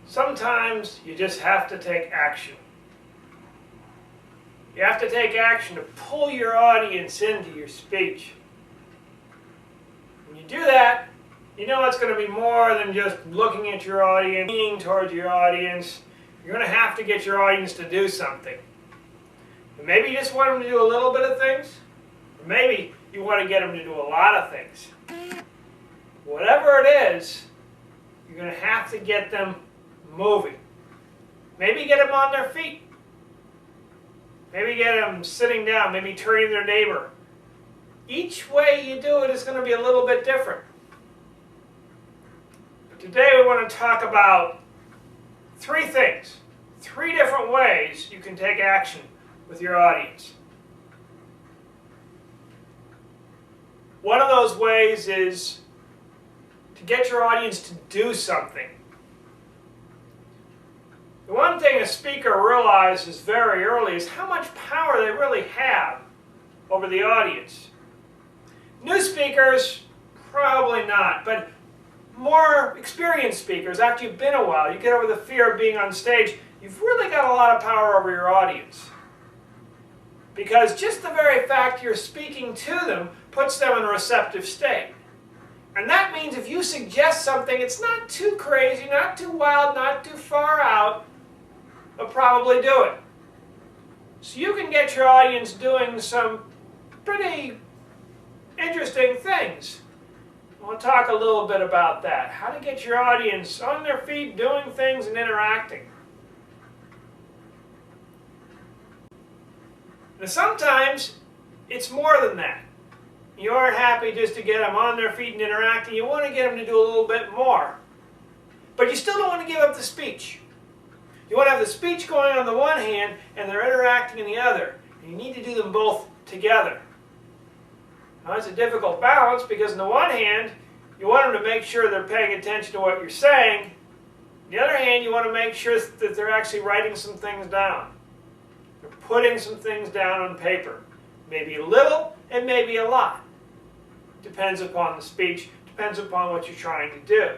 Sometimes you just have to take action. You have to take action to pull your audience into your speech. When you do that, you know it's going to be more than just looking at your audience, leaning towards your audience. You're going to have to get your audience to do something. And maybe you just want them to do a little bit of things, or maybe you want to get them to do a lot of things. Whatever it is, you're going to have to get them moving. Maybe get them on their feet. Maybe get them sitting down, maybe turning their neighbor. Each way you do it is going to be a little bit different. But today we want to talk about three things, three different ways you can take action with your audience. One of those ways is to get your audience to do something. The one thing a speaker realizes very early is how much power they really have over the audience. New speakers, probably not, but more experienced speakers, after you've been a while, you get over the fear of being on stage, you've really got a lot of power over your audience. Because just the very fact you're speaking to them puts them in a receptive state. And that means if you suggest something, it's not too crazy, not too wild, not too far out, but probably do it. So you can get your audience doing some pretty interesting things. We'll talk a little bit about that. How to get your audience on their feet, doing things and interacting. Now sometimes it's more than that. You aren't happy just to get them on their feet and interacting. You want to get them to do a little bit more. But you still don't want to give up the speech. You want to have the speech going on the one hand and they're interacting in the other. And you need to do them both together. Now it's a difficult balance because on the one hand, you want them to make sure they're paying attention to what you're saying. On the other hand, you want to make sure that they're actually writing some things down. They're putting some things down on paper. Maybe a little and maybe a lot. Depends upon the speech, depends upon what you're trying to do.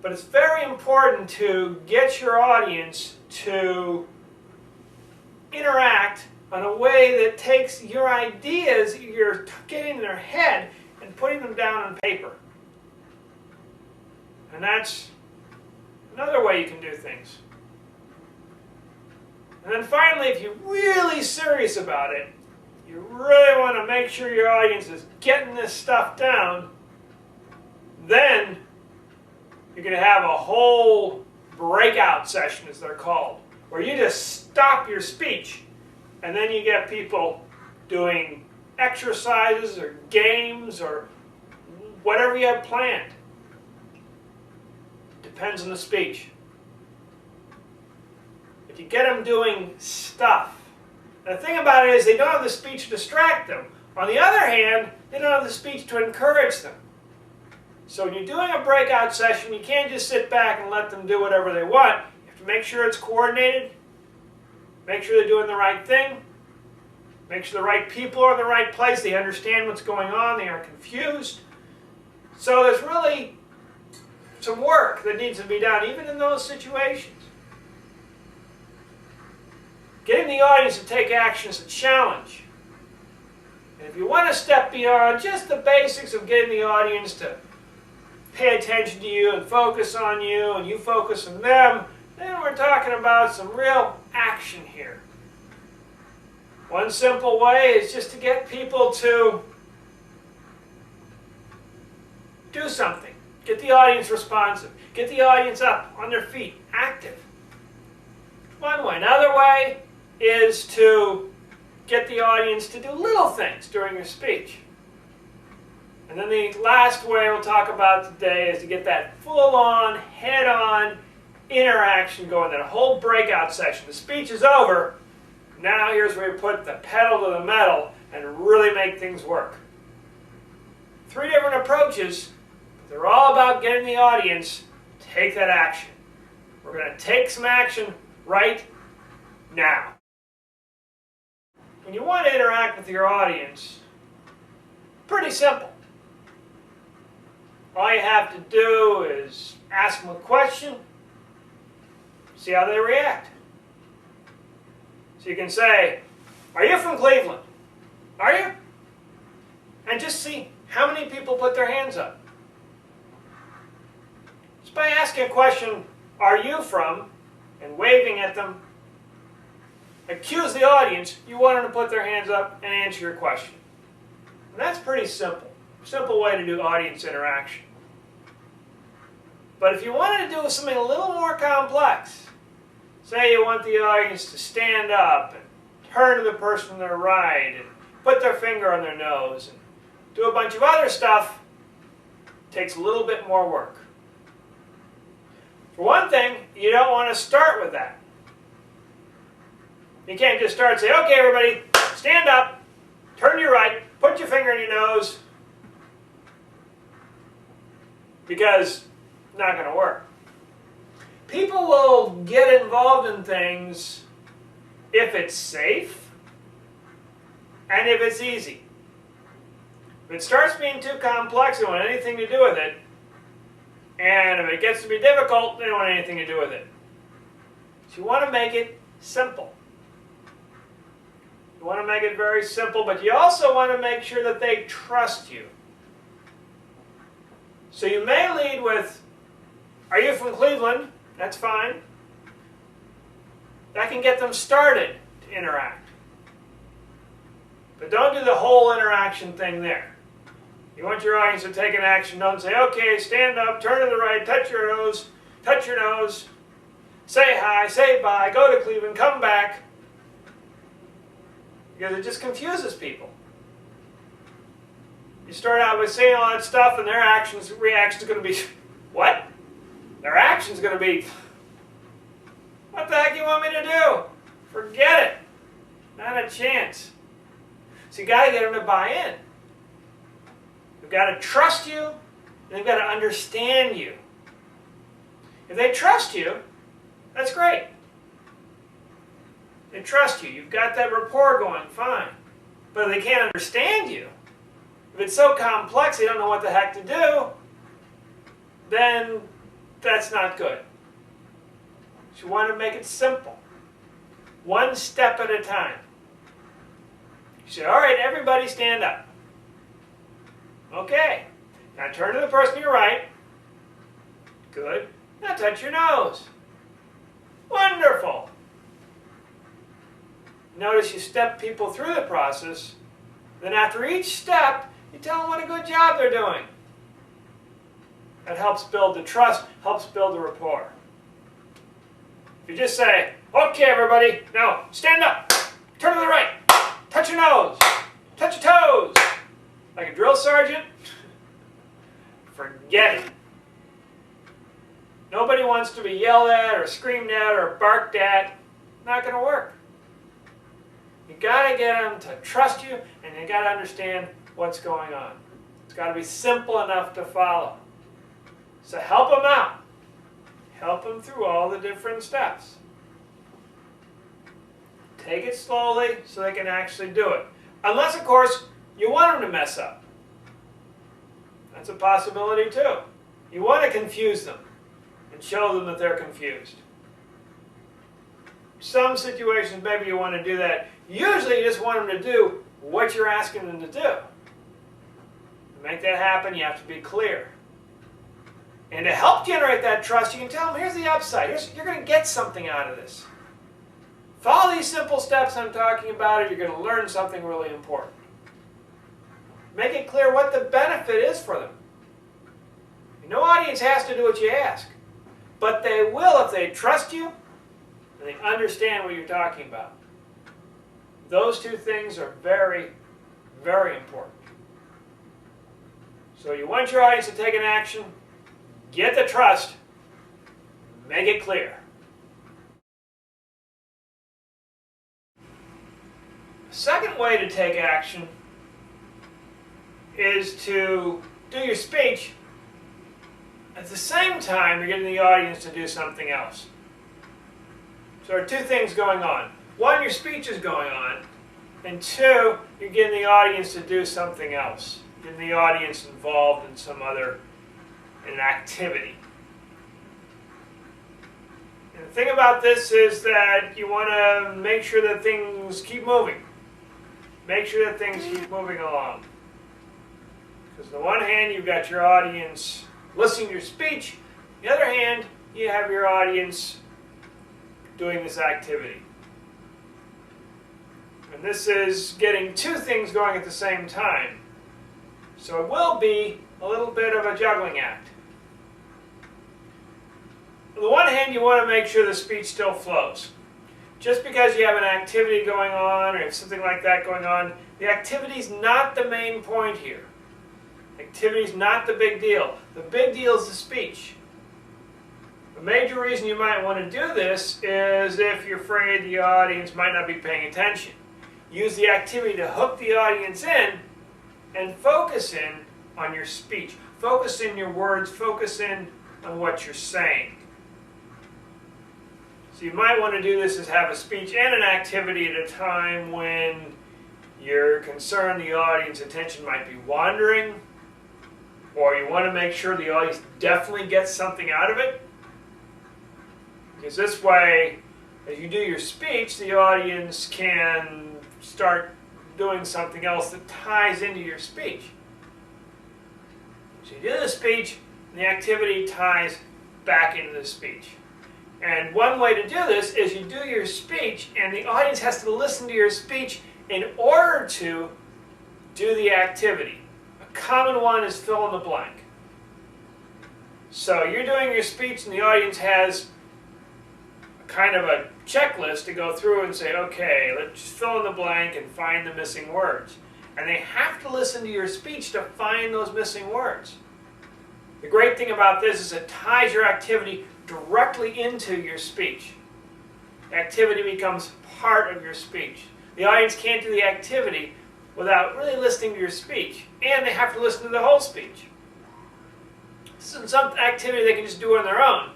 But it's very important to get your audience to interact in a way that takes your ideas you're getting in their head and putting them down on paper. And that's another way you can do things. And then finally, if you're really serious about it, you really want to make sure your audience is getting this stuff down, then you're going to have a whole breakout session, as they're called, where you just stop your speech and then you get people doing exercises or games or whatever you have planned. Depends on the speech. If you get them doing stuff, and the thing about it is they don't have the speech to distract them. On the other hand, they don't have the speech to encourage them. So when you're doing a breakout session, you can't just sit back and let them do whatever they want. You have to make sure it's coordinated, make sure they're doing the right thing, make sure the right people are in the right place, they understand what's going on, they aren't confused. So there's really some work that needs to be done, even in those situations. Getting the audience to take action is a challenge. And if you want to step beyond just the basics of getting the audience to pay attention to you and focus on you and you focus on them, then we're talking about some real action here. One simple way is just to get people to do something. Get the audience responsive. Get the audience up on their feet, active. One way. Another way is to get the audience to do little things during your speech. And then the last way we'll talk about today is to get that full-on, head-on interaction going, that whole breakout session. The speech is over. Now here's where we put the pedal to the metal and really make things work. Three different approaches. They're all about getting the audience to take that action. We're going to take some action right now. When you want to interact with your audience, pretty simple. All you have to do is ask them a question, see how they react. So you can say, "Are you from Cleveland? Are you?" And just see how many people put their hands up. Just by asking a question, "Are you from?" and waving at them, accuse the audience you want them to put their hands up and answer your question. And that's pretty simple. Simple way to do audience interaction. But if you wanted to do something a little more complex, say you want the audience to stand up and turn to the person on their right and put their finger on their nose and do a bunch of other stuff, it takes a little bit more work. For one thing, you don't want to start with that. You can't just start and say, "Okay, everybody, stand up, turn to your right, put your finger in your nose," because it's not going to work. People will get involved in things if it's safe and if it's easy. If it starts being too complex, they don't want anything to do with it. And if it gets to be difficult, they don't want anything to do with it. So you want to make it simple. You want to make it very simple, but you also want to make sure that they trust you. So you may lead with, "Are you from Cleveland?" That's fine. That can get them started to interact. But don't do the whole interaction thing there. You want your audience to take an action. Don't say, "Okay, stand up, turn to the right, touch your nose, say hi, say bye, go to Cleveland, come back." Because it just confuses people. You start out with saying all that stuff and their reaction is going to be, "What?" Their action is going to be, "What the heck do you want me to do?" Forget it. Not a chance. So you got to get them to buy in. They've got to trust you, and they've got to understand you. If they trust you, that's great. They trust you. You've got that rapport going, fine. But if they can't understand you, if it's so complex they don't know what the heck to do, then that's not good. So you want to make it simple. One step at a time. You say, "All right, everybody stand up." Okay. Now turn to the person to your right. Good. Now touch your nose. Wonderful. Notice you step people through the process. Then after each step, you tell them what a good job they're doing. That helps build the trust, helps build the rapport. If you just say, "Okay, everybody, now stand up, turn to the right, touch your nose, touch your toes," like a drill sergeant, forget it. Nobody wants to be yelled at or screamed at or barked at. Not going to work. You got to get them to trust you, and you got to understand what's going on. It's got to be simple enough to follow. So help them out. Help them through all the different steps. Take it slowly so they can actually do it. Unless, of course, you want them to mess up. That's a possibility too. You want to confuse them and show them that they're confused. Some situations, maybe you want to do that. Usually you just want them to do what you're asking them to do. To make that happen, you have to be clear. And to help generate that trust, you can tell them, "Here's the upside. You're going to get something out of this. Follow these simple steps I'm talking about, and you're going to learn something really important." Make it clear what the benefit is for them. No audience has to do what you ask. But they will if they trust you and they understand what you're talking about. Those two things are very, very important. So you want your audience to take an action, get the trust, make it clear. The second way to take action is to do your speech. At the same time, you're getting the audience to do something else. So there are two things going on. One, your speech is going on. And two, you're getting the audience to do something else. Getting the audience involved in some other, in an activity. The thing about this is that you want to make sure that things keep moving. Make sure that things keep moving along. Because on the one hand, you've got your audience listening to your speech. On the other hand, you have your audience doing this activity. And this is getting two things going at the same time. So it will be a little bit of a juggling act. On the one hand, you want to make sure the speech still flows. Just because you have an activity going on or something like that going on, the activity is not the main point here. Activity is not the big deal. The big deal is the speech. The major reason you might want to do this is if you're afraid the audience might not be paying attention. Use the activity to hook the audience in and focus in on your speech. Focus in your words. Focus in on what you're saying. So you might want to do this as have a speech and an activity at a time when you're concerned the audience attention might be wandering, or you want to make sure the audience definitely gets something out of it. Because this way, as you do your speech, the audience can start doing something else that ties into your speech. So you do the speech, and the activity ties back into the speech. And one way to do this is you do your speech, and the audience has to listen to your speech in order to do the activity. A common one is fill in the blank. So you're doing your speech, and the audience has kind of a checklist to go through and say, okay, let's fill in the blank and find the missing words. And they have to listen to your speech to find those missing words. The great thing about this is it ties your activity directly into your speech. The activity becomes part of your speech. The audience can't do the activity without really listening to your speech, and they have to listen to the whole speech. This isn't some activity they can just do on their own.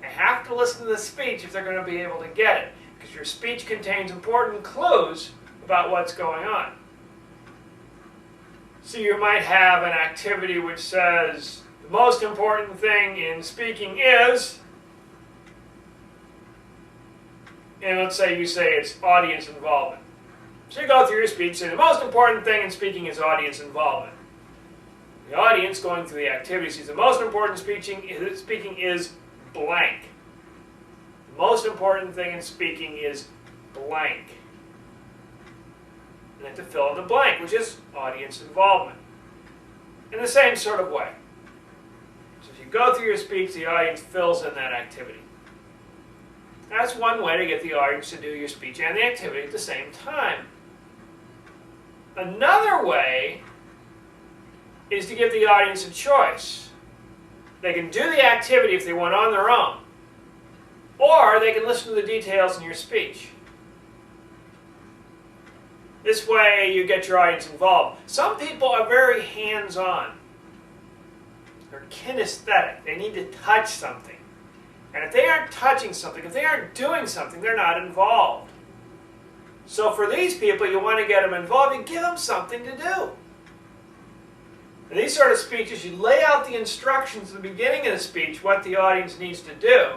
They have to listen to the speech if they're going to be able to get it, because your speech contains important clues about what's going on. So you might have an activity which says, the most important thing in speaking is, and let's say you say it's audience involvement. So you go through your speech, say the most important thing in speaking is audience involvement. The audience going through the activity sees the most important speaking is blank. The most important thing in speaking is blank. And then to fill in the blank, which is audience involvement. In the same sort of way. So if you go through your speech, the audience fills in that activity. That's one way to get the audience to do your speech and the activity at the same time. Another way is to give the audience a choice. They can do the activity if they want on their own, or they can listen to the details in your speech. This way you get your audience involved. Some people are very hands-on. They're kinesthetic. They need to touch something. And if they aren't touching something, if they aren't doing something, they're not involved. So for these people, you want to get them involved, you give them something to do. In these sort of speeches, you lay out the instructions at the beginning of the speech, what the audience needs to do.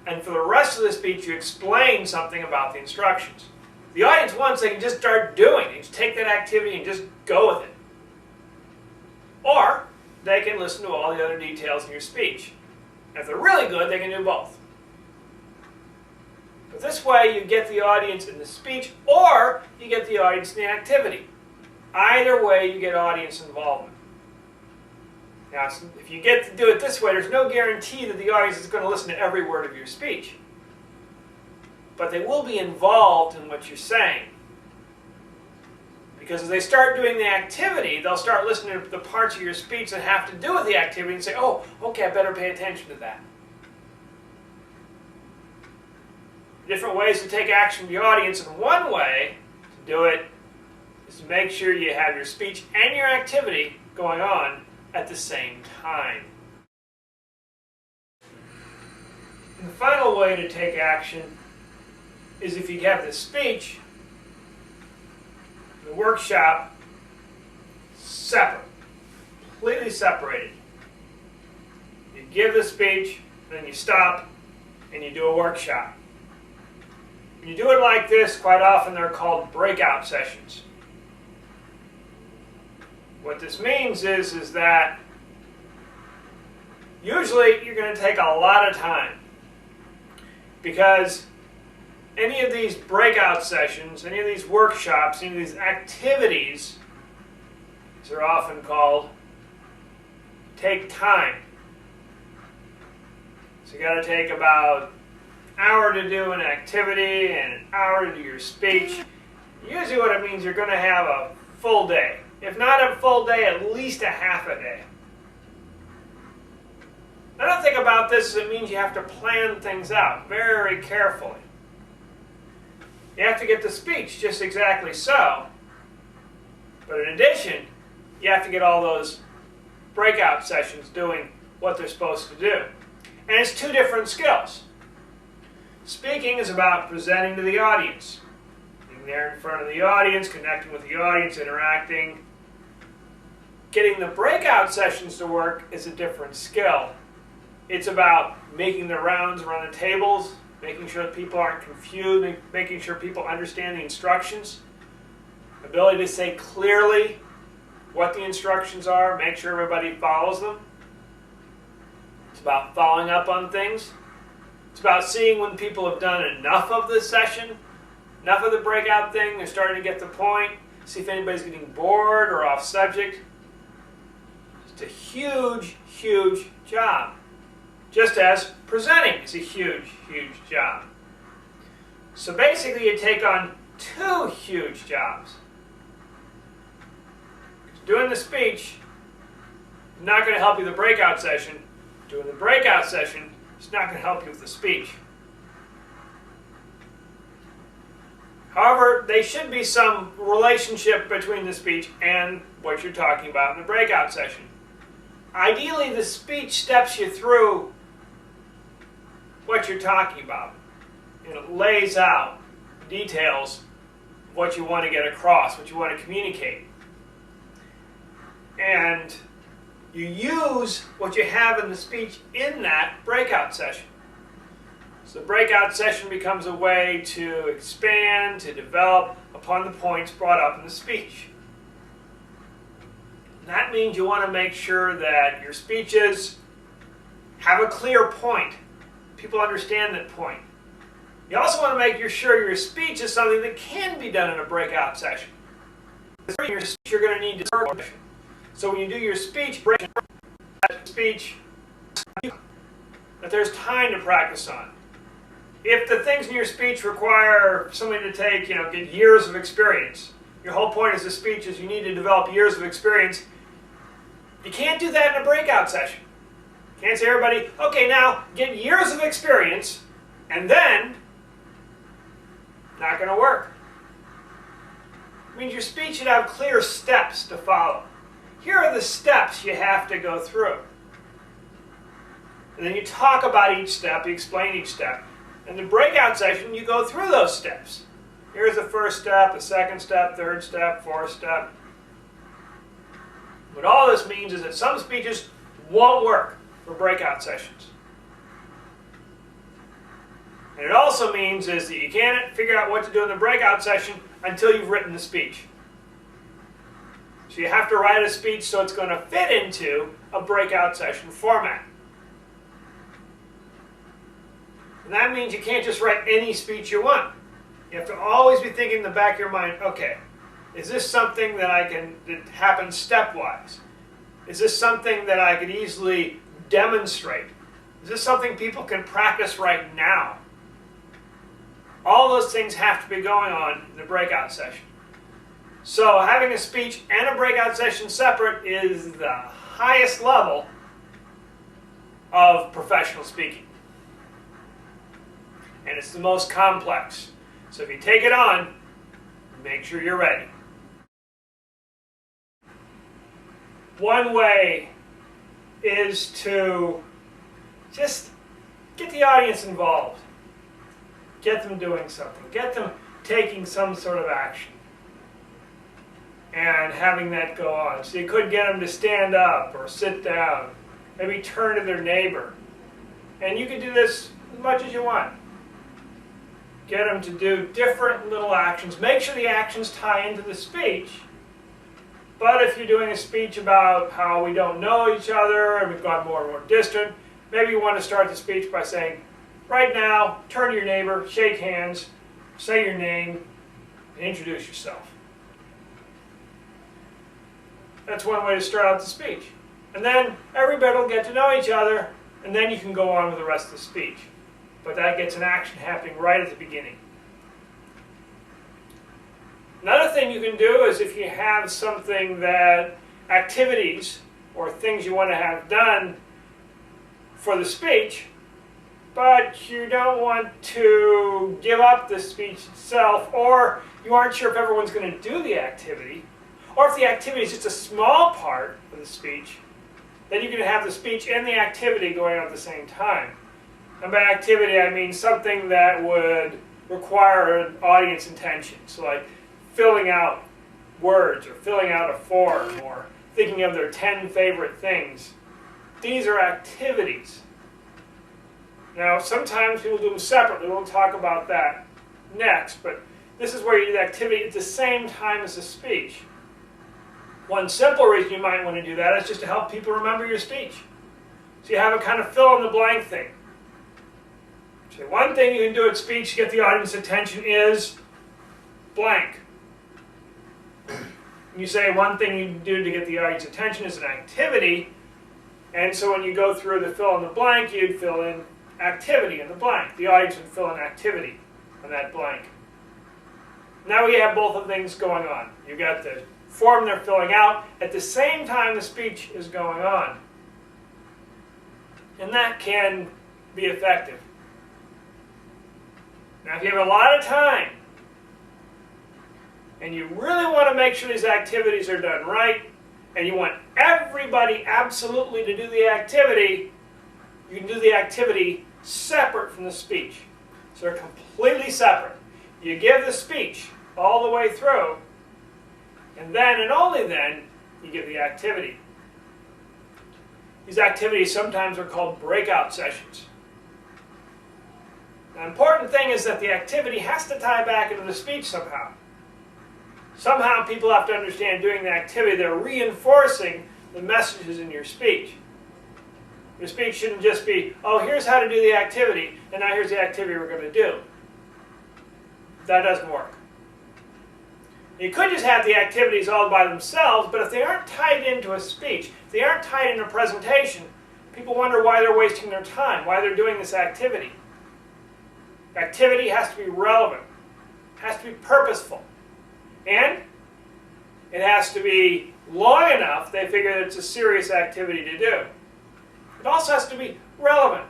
And for the rest of the speech, you explain something about the instructions. The audience wants, they can just start doing it. Just take that activity and just go with it. Or they can listen to all the other details in your speech. If they're really good, they can do both. But this way, you get the audience in the speech, or you get the audience in the activity. Either way, you get audience involvement. Now, if you get to do it this way, there's no guarantee that the audience is going to listen to every word of your speech. But they will be involved in what you're saying. Because as they start doing the activity, they'll start listening to the parts of your speech that have to do with the activity and say, oh, okay, I better pay attention to that. Different ways to take action from the audience. And one way to do it is to make sure you have your speech and your activity going on at the same time. And the final way to take action is if you have the speech, the workshop, separate, completely separated. You give the speech, then you stop, and you do a workshop. When you do it like this, quite often they're called breakout sessions. What this means is that usually you're going to take a lot of time, because any of these breakout sessions, any of these workshops, any of these activities, as they're often called, take time. So you got to take about an hour to do an activity and an hour to do your speech. Usually what it means, you're going to have a full day. If not a full day, at least a half a day. Another thing about this is it means you have to plan things out very carefully. You have to get the speech just exactly so, but in addition, you have to get all those breakout sessions doing what they're supposed to do. And it's two different skills. Speaking is about presenting to the audience. Being there in front of the audience, connecting with the audience, interacting. Getting the breakout sessions to work is a different skill. It's about making the rounds around the tables, making sure that people aren't confused, making sure people understand the instructions, ability to say clearly what the instructions are, make sure everybody follows them. It's about following up on things. It's about seeing when people have done enough of the session, enough of the breakout thing, they're starting to get the point, see if anybody's getting bored or off subject. It's a huge, huge job. Just as presenting is a huge, huge job. So basically you take on two huge jobs. Doing the speech is not going to help you with the breakout session. Doing the breakout session is not going to help you with the speech. However, there should be some relationship between the speech and what you're talking about in the breakout session. Ideally, the speech steps you through what you're talking about, and it lays out details of what you want to get across, what you want to communicate. And you use what you have in the speech in that breakout session. So the breakout session becomes a way to expand, to develop upon the points brought up in the speech. And that means you want to make sure that your speeches have a clear point. People understand that point. You also want to make sure your speech is something that can be done in a breakout session. During your speech, you're going to need to. So when you do your speech, that there's time to practice on. If the things in your speech require somebody to take, get years of experience, your whole point as a speech is you need to develop years of experience, you can't do that in a breakout session. You can't say to everybody, okay, now get years of experience, and then, not going to work. It means your speech should have clear steps to follow. Here are the steps you have to go through. And then you talk about each step, you explain each step. In the breakout session, you go through those steps. Here's the first step, the second step, third step, fourth step. What all this means is that some speeches won't work for breakout sessions. And it also means is that you can't figure out what to do in the breakout session until you've written the speech. So you have to write a speech so it's going to fit into a breakout session format. And that means you can't just write any speech you want. You have to always be thinking in the back of your mind, okay, is this something that happens stepwise? Is this something that I could easily demonstrate? Is this something people can practice right now? All those things have to be going on in the breakout session. So having a speech and a breakout session separate is the highest level of professional speaking. And it's the most complex. So if you take it on, make sure you're ready. One way is to just get the audience involved. Get them doing something. Get them taking some sort of action. And having that go on. So you could get them to stand up or sit down. Maybe turn to their neighbor. And you can do this as much as you want. Get them to do different little actions. Make sure the actions tie into the speech. But if you're doing a speech about how we don't know each other and we've got more and more distant, maybe you want to start the speech by saying, right now, turn to your neighbor, shake hands, say your name, and introduce yourself. That's one way to start out the speech. And then everybody will get to know each other, and then you can go on with the rest of the speech. But that gets an action happening right at the beginning. Another thing you can do is if you have something that activities or things you want to have done for the speech, but you don't want to give up the speech itself, or you aren't sure if everyone's going to do the activity, or if the activity is just a small part of the speech, then you can have the speech and the activity going on at the same time. And by activity, I mean something that would require an audience attention. So like filling out words, or filling out a form, or thinking of their 10 favorite things. These are activities. Now, sometimes people do them separately. We'll talk about that next. But this is where you do the activity at the same time as the speech. One simple reason you might want to do that is just to help people remember your speech. So you have a kind of fill-in-the-blank thing. So one thing you can do at speech to get the audience attention is blank. You say one thing you can do to get the audience attention is an activity, and so when you go through the fill-in-the-blank, you'd fill in activity in the blank. The audience would fill in activity on that blank. Now we have both of things going on. You've got the form they're filling out at the same time the speech is going on. And that can be effective. Now if you have a lot of time, and you really want to make sure these activities are done right, and you want everybody absolutely to do the activity, you can do the activity separate from the speech. So they're completely separate. You give the speech all the way through, and then and only then you give the activity. These activities sometimes are called breakout sessions. The important thing is that the activity has to tie back into the speech somehow. Somehow people have to understand doing the activity, they're reinforcing the messages in your speech. Your speech shouldn't just be, oh, here's how to do the activity, and now here's the activity we're going to do. That doesn't work. You could just have the activities all by themselves, but if they aren't tied into a speech, if they aren't tied into a presentation, people wonder why they're wasting their time, why they're doing this activity. Activity has to be relevant, has to be purposeful, and it has to be long enough they figure that it's a serious activity to do. It also has to be relevant.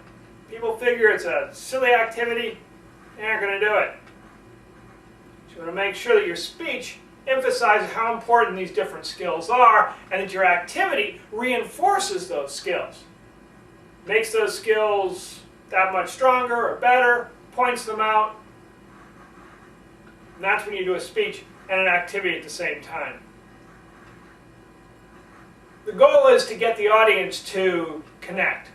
People figure it's a silly activity, they aren't going to do it. So you want to make sure that your speech emphasizes how important these different skills are, and that your activity reinforces those skills. Makes those skills that much stronger or better, points them out. And that's when you do a speech and an activity at the same time. The goal is to get the audience to connect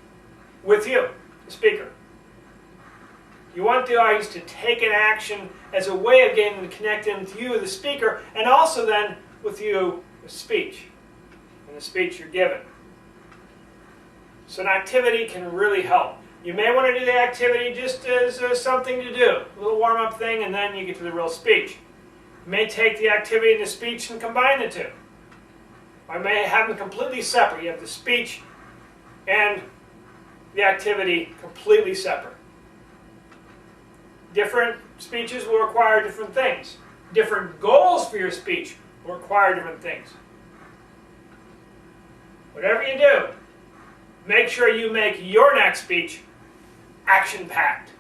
with you, the speaker. You want the audience to take an action as a way of getting them to connect in with you, the speaker, and also then with you, the speech, and the speech you're given. So an activity can really help. You may want to do the activity just as something to do, a little warm-up thing, and then you get to the real speech. You may take the activity and the speech and combine the two. Or you may have them completely separate. You have the speech and the activity completely separate. Different speeches will require different things. Different goals for your speech will require different things. Whatever you do, make sure you make your next speech action-packed.